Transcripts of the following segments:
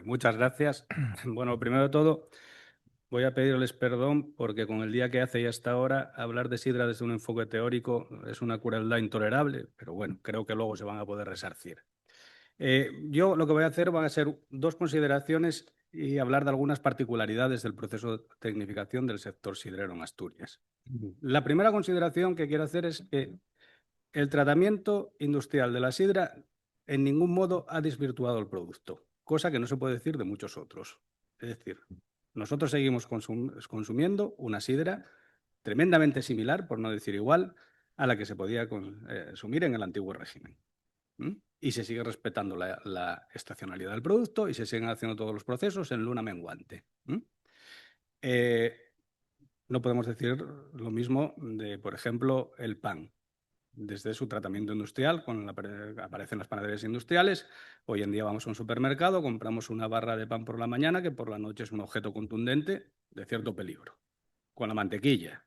Muchas gracias. Bueno, primero de todo, voy a pedirles perdón porque con el día que hace y hasta ahora, hablar de sidra desde un enfoque teórico es una crueldad intolerable, pero bueno, creo que luego se van a poder resarcir. Yo lo que voy a hacer van a ser dos consideraciones y hablar de algunas particularidades del proceso de tecnificación del sector sidrero en Asturias. La primera consideración que quiero hacer es que el tratamiento industrial de la sidra en ningún modo ha desvirtuado el producto, cosa que no se puede decir de muchos otros. Es decir, nosotros seguimos consumiendo una sidra tremendamente similar, por no decir igual, a la que se podía consumir en el antiguo régimen. Y se sigue respetando la estacionalidad del producto y se siguen haciendo todos los procesos en luna menguante. Eh, no podemos decir lo mismo de, por ejemplo, el pan. Desde su tratamiento industrial, aparecen las panaderías industriales. Hoy en día vamos a un supermercado, compramos una barra de pan por la mañana, que por la noche es un objeto contundente de cierto peligro. Con la mantequilla.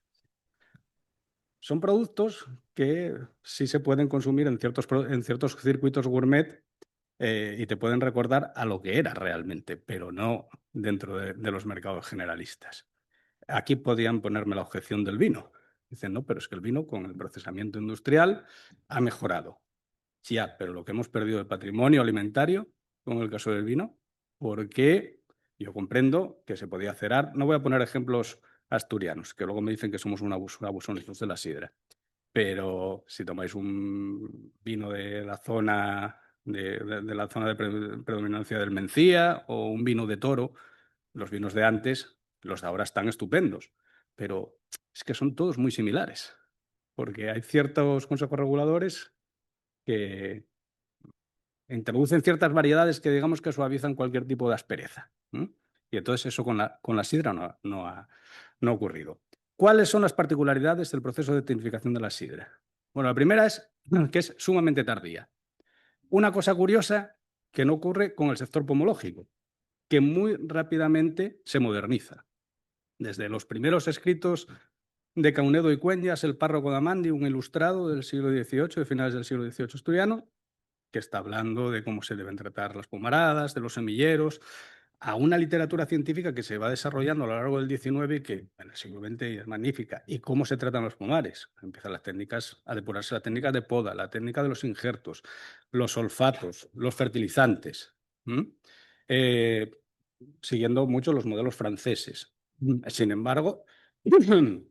Son productos que sí se pueden consumir en ciertos circuitos gourmet y te pueden recordar a lo que era realmente, pero no dentro de los mercados generalistas. Aquí podían ponerme la objeción del vino. Dicen, no, pero es que el vino con el procesamiento industrial ha mejorado. Sí, pero lo que hemos perdido de patrimonio alimentario, como en el caso del vino, porque yo comprendo que se podía cerar. No voy a poner ejemplos asturianos, que luego me dicen que somos un abusones de la sidra. Pero si tomáis un vino de la zona de la zona de predominancia del Mencía o un vino de Toro, los vinos de antes, los de ahora están estupendos, pero es que son todos muy similares, porque hay ciertos consejos reguladores que introducen ciertas variedades que digamos que suavizan cualquier tipo de aspereza. Y entonces eso con la sidra no ha ocurrido. ¿Cuáles son las particularidades del proceso de tecnificación de la sidra? Bueno, la primera es que es sumamente tardía. Una cosa curiosa que no ocurre con el sector pomológico, que muy rápidamente se moderniza. Desde los primeros escritos de Caunedo y Cueñas, el párroco de Amandi, un ilustrado del siglo XVIII, de finales del siglo XVIII asturiano, que está hablando de cómo se deben tratar las pomaradas, de los semilleros, a una literatura científica que se va desarrollando a lo largo del XIX y que en el siglo XX es magnífica. ¿Y cómo se tratan los pomares? Empiezan las técnicas a depurarse, la técnica de poda, la técnica de los injertos, los olfatos, los fertilizantes, siguiendo mucho los modelos franceses. Sin embargo, en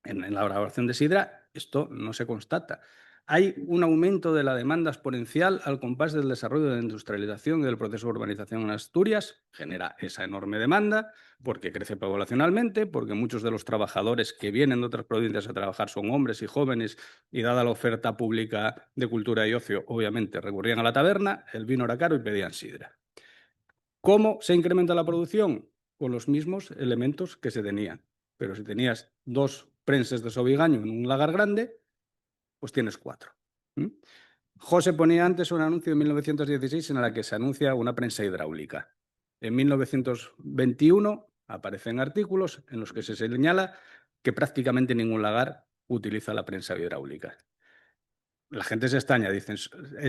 la elaboración de sidra esto no se constata. Hay un aumento de la demanda exponencial al compás del desarrollo de la industrialización y del proceso de urbanización en Asturias. Genera esa enorme demanda porque crece poblacionalmente, porque muchos de los trabajadores que vienen de otras provincias a trabajar son hombres y jóvenes y dada la oferta pública de cultura y ocio, obviamente recurrían a la taberna, el vino era caro y pedían sidra. ¿Cómo se incrementa la producción? Con los mismos elementos que se tenían. Pero si tenías 2 prenses de sobigaño en un lagar grande, pues tienes 4. José ponía antes un anuncio de 1916 en el que se anuncia una prensa hidráulica. En 1921 aparecen artículos en los que se señala que prácticamente ningún lagar utiliza la prensa hidráulica. La gente se extraña, dicen,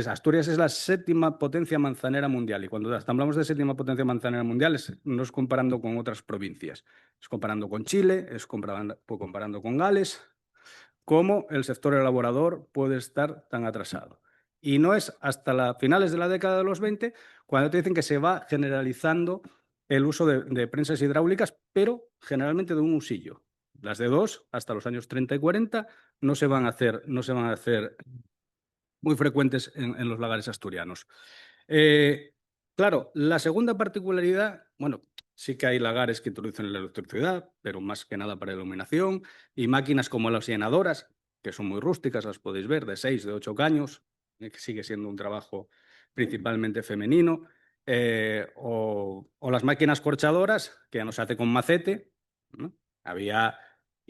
Asturias es la 7ª potencia manzanera mundial y cuando hablamos de 7ª potencia manzanera mundial no es comparando con otras provincias, es comparando con Chile, es comparando con Gales, cómo el sector elaborador puede estar tan atrasado. Y no es hasta finales de la década de los 20 cuando te dicen que se va generalizando el uso de prensas hidráulicas, pero generalmente de un usillo. Las de 2 hasta los años 30 y 40 no se van a hacer muy frecuentes en los lagares asturianos. Claro, la segunda particularidad, bueno, sí que hay lagares que introducen la electricidad, pero más que nada para iluminación, y máquinas como las llenadoras, que son muy rústicas, las podéis ver, de 6, de 8 caños, que sigue siendo un trabajo principalmente femenino, o las máquinas corchadoras, que ya no se hace con macete, ¿no? Había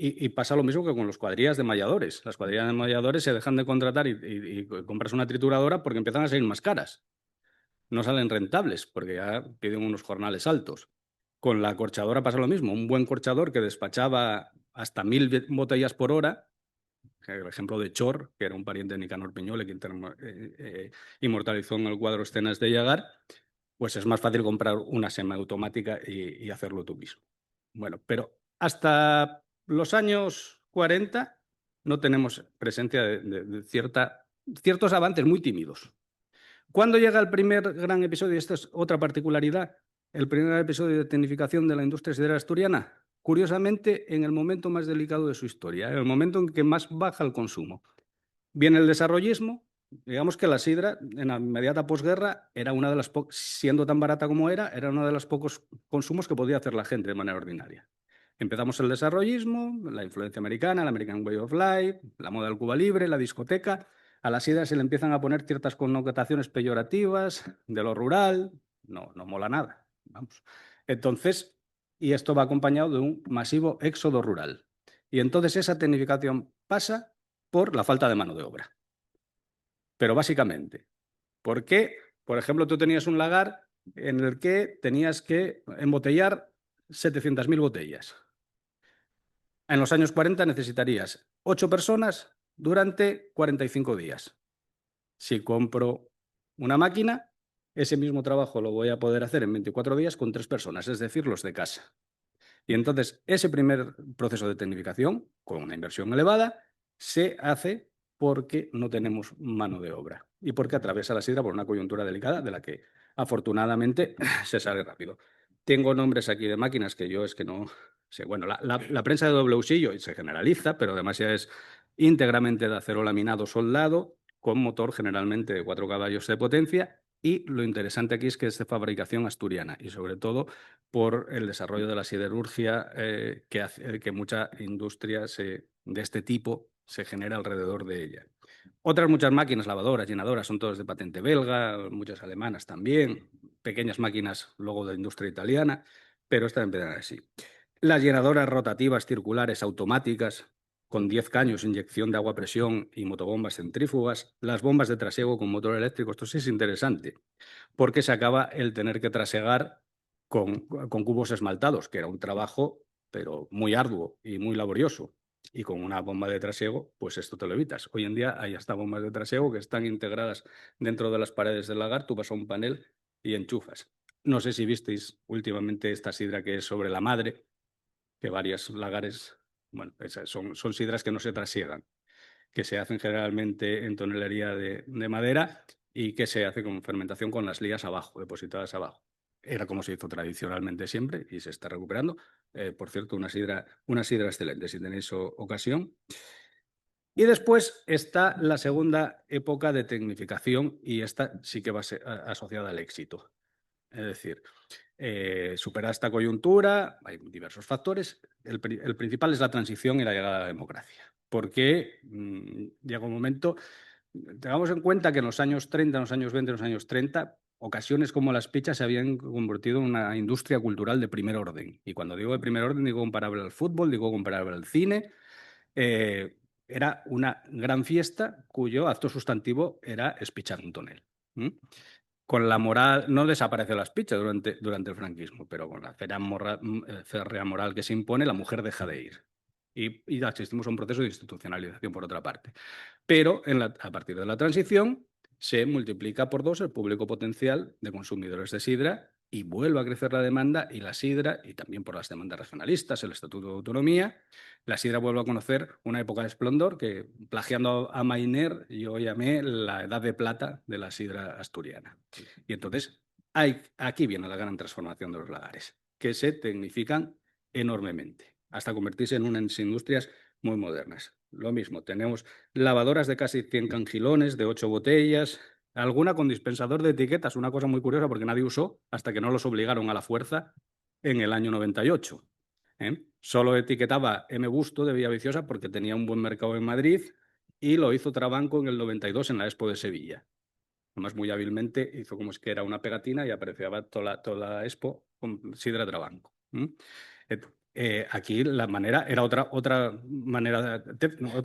y pasa lo mismo que con los cuadrillas de malladores. Las cuadrillas de malladores se dejan de contratar y compras una trituradora porque empiezan a salir más caras. No salen rentables porque ya piden unos jornales altos. Con la corchadora pasa lo mismo. Un buen corchador que despachaba hasta 1000 botellas por hora, el ejemplo de Chor, que era un pariente de Nicanor Piñole, que inmortalizó en el cuadro Escenas de Llagar, pues es más fácil comprar una semiautomática y hacerlo tú mismo. Bueno, pero hasta los años 40 no tenemos presencia de ciertos avances muy tímidos. ¿Cuándo llega el primer gran episodio? Esta es otra particularidad. El primer episodio de tecnificación de la industria siderúrgica asturiana, curiosamente, en el momento más delicado de su historia, en el momento en que más baja el consumo. Viene el desarrollismo. Digamos que la sidra, en la inmediata posguerra, era una de las siendo tan barata como era uno de los pocos consumos que podía hacer la gente de manera ordinaria. Empezamos el desarrollismo, la influencia americana, el American Way of Life, la moda del Cuba Libre, la discoteca. A la sidra se le empiezan a poner ciertas connotaciones peyorativas de lo rural. No mola nada. Vamos. Entonces, y esto va acompañado de un masivo éxodo rural. Y entonces esa tecnificación pasa por la falta de mano de obra. Pero básicamente, ¿por qué? Por ejemplo, tú tenías un lagar en el que tenías que embotellar 700.000 botellas. En los años 40 necesitarías 8 personas durante 45 días. Si compro una máquina, ese mismo trabajo lo voy a poder hacer en 24 días con 3 personas, es decir, los de casa. Y entonces ese primer proceso de tecnificación, con una inversión elevada, se hace porque no tenemos mano de obra y porque atraviesa la sidra por una coyuntura delicada de la que afortunadamente se sale rápido. Tengo nombres aquí de máquinas que yo es que no sé. Bueno, la prensa de doble usillo se generaliza, pero además ya es íntegramente de acero laminado soldado, con motor generalmente de 4 caballos de potencia. Y lo interesante aquí es que es de fabricación asturiana y sobre todo por el desarrollo de la siderurgia que hace que mucha industria de este tipo se genera alrededor de ella. Otras muchas máquinas, lavadoras, llenadoras, son todas de patente belga, muchas alemanas también, pequeñas máquinas luego de industria italiana, pero esta empiezan así. Las llenadoras rotativas circulares automáticas con 10 caños, inyección de agua a presión y motobombas centrífugas, las bombas de trasiego con motor eléctrico. Esto sí es interesante, porque se acaba el tener que trasegar con cubos esmaltados, que era un trabajo pero muy arduo y muy laborioso. Y con una bomba de trasiego, pues esto te lo evitas. Hoy en día hay hasta bombas de trasiego que están integradas dentro de las paredes del lagar. Tú vas a un panel y enchufas. No sé si visteis últimamente esta sidra que es sobre la madre, que varios lagares, bueno, son sidras que no se trasiegan, que se hacen generalmente en tonelería de madera y que se hace con fermentación con las lías abajo, depositadas abajo. Era como se hizo tradicionalmente siempre y se está recuperando. Por cierto, una sidra excelente, si tenéis ocasión. Y después está la segunda época de tecnificación y esta sí que va a ser asociada al éxito. Es decir, superar esta coyuntura, hay diversos factores. El principal es la transición y la llegada a la democracia. Porque llega un momento, tengamos en cuenta que en los años 30, en los años 20, en los años 30, ocasiones como las pizzas se habían convertido en una industria cultural de primer orden. Y cuando digo de primer orden, digo comparable al fútbol, digo comparable al cine. Era una gran fiesta cuyo acto sustantivo era espichar un tonel. Con la moral, no desaparecen las pizzas durante el franquismo, pero con la férrea moral que se impone, la mujer deja de ir. Y asistimos a un proceso de institucionalización, por otra parte. Pero a partir de la transición se multiplica por 2 el público potencial de consumidores de sidra y vuelve a crecer la demanda y la sidra, y también por las demandas regionalistas, el Estatuto de Autonomía, la sidra vuelve a conocer una época de esplendor que, plagiando a Mainer, yo llamé la edad de plata de la sidra asturiana. Y entonces aquí viene la gran transformación de los lagares, que se tecnifican enormemente, hasta convertirse en unas industrias muy modernas. Lo mismo, tenemos lavadoras de casi 100 cangilones, de 8 botellas, alguna con dispensador de etiquetas, una cosa muy curiosa porque nadie usó hasta que no los obligaron a la fuerza en el año 98. Solo etiquetaba M. Busto de Villaviciosa porque tenía un buen mercado en Madrid y lo hizo Trabanco en el 92 en la Expo de Sevilla. Además, muy hábilmente hizo como es que era una pegatina y aparecía toda la Expo con sidra Trabanco. Aquí la manera era otra manera,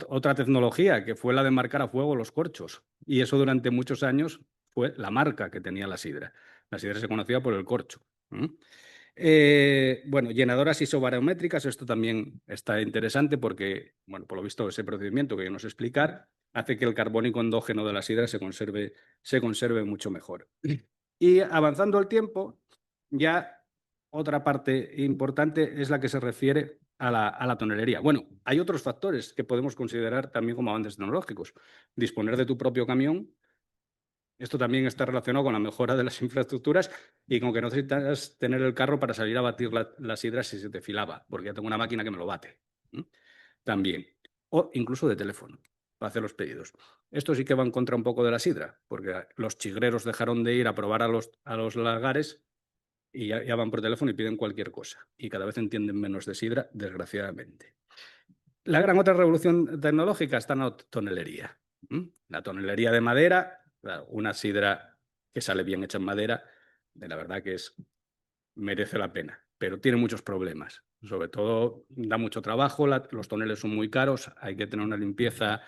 otra tecnología, que fue la de marcar a fuego los corchos. Y eso durante muchos años fue la marca que tenía la sidra. La sidra se conocía por el corcho. Bueno, llenadoras isobarométricas, esto también está interesante porque, bueno, por lo visto ese procedimiento que yo no sé explicar hace que el carbónico endógeno de la sidra se conserve mucho mejor. Y avanzando el tiempo, ya otra parte importante es la que se refiere a la tonelería. Bueno, hay otros factores que podemos considerar también como avances tecnológicos. Disponer de tu propio camión. Esto también está relacionado con la mejora de las infraestructuras y con que no necesitas tener el carro para salir a batir la sidra si se te filaba, porque ya tengo una máquina que me lo bate. También. O incluso de teléfono, para hacer los pedidos. Esto sí que va en contra un poco de la sidra, porque los chigreros dejaron de ir a probar a los lagares y ya van por teléfono y piden cualquier cosa. Y cada vez entienden menos de sidra, desgraciadamente. La gran otra revolución tecnológica está en la tonelería. La tonelería de madera, claro, una sidra que sale bien hecha en madera, la verdad que merece la pena, pero tiene muchos problemas. Sobre todo da mucho trabajo, los toneles son muy caros, hay que tener una limpieza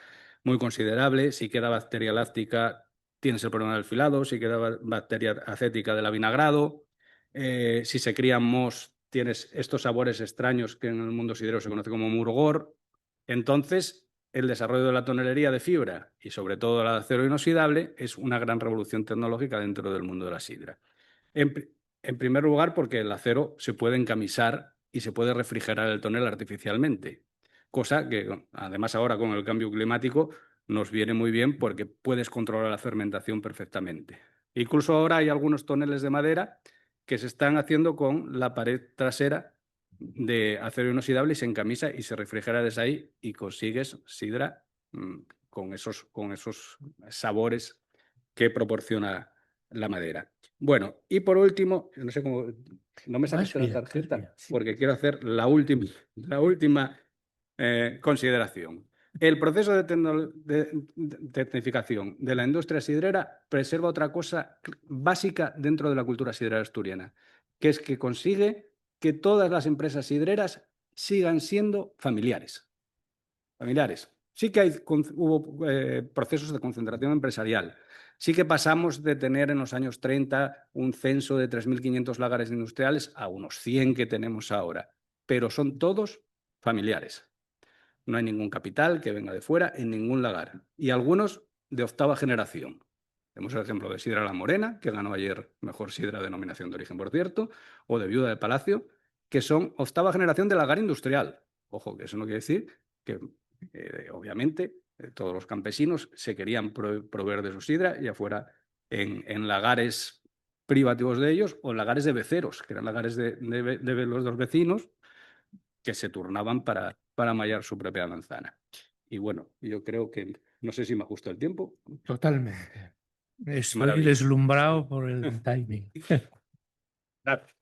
muy considerable. Si queda bacteria láctica, tienes el problema del filado. Si queda bacteria acética del avinagrado. Si se crían mohos, tienes estos sabores extraños que en el mundo sidrero se conoce como murgor. Entonces, el desarrollo de la tonelería de fibra y sobre todo la de acero inoxidable es una gran revolución tecnológica dentro del mundo de la sidra. En primer lugar, porque el acero se puede encamisar y se puede refrigerar el tonel artificialmente, cosa que además ahora con el cambio climático nos viene muy bien porque puedes controlar la fermentación perfectamente. Incluso ahora hay algunos toneles de madera que se están haciendo con la pared trasera de acero inoxidable y se encamisa y se refrigera desde ahí y consigues sidra con esos sabores que proporciona la madera. Bueno, y por último, no sé cómo, no me saques la tarjeta porque quiero hacer la última consideración. El proceso de tecnificación de la industria sidrera preserva otra cosa básica dentro de la cultura sidrera asturiana, que es que consigue que todas las empresas sidreras sigan siendo familiares. Familiares. Sí que hubo procesos de concentración empresarial. Sí que pasamos de tener en los años 30 un censo de 3.500 lagares industriales a unos 100 que tenemos ahora, pero son todos familiares. No hay ningún capital que venga de fuera en ningún lagar. Y algunos de octava generación. Tenemos el ejemplo de Sidra La Morena, que ganó ayer mejor sidra, denominación de origen, por cierto, o de Viuda de Palacio, que son octava generación de lagar industrial. Ojo, que eso no quiere decir que, obviamente, todos los campesinos se querían proveer de su sidra, ya fuera en lagares privativos de ellos o en lagares de beceros, que eran lagares de los dos vecinos, que se turnaban para mallar su propia manzana. Y bueno, yo creo que, no sé si me ajusto el tiempo. Totalmente. Estoy Maravilla. deslumbrado por el timing. Gracias.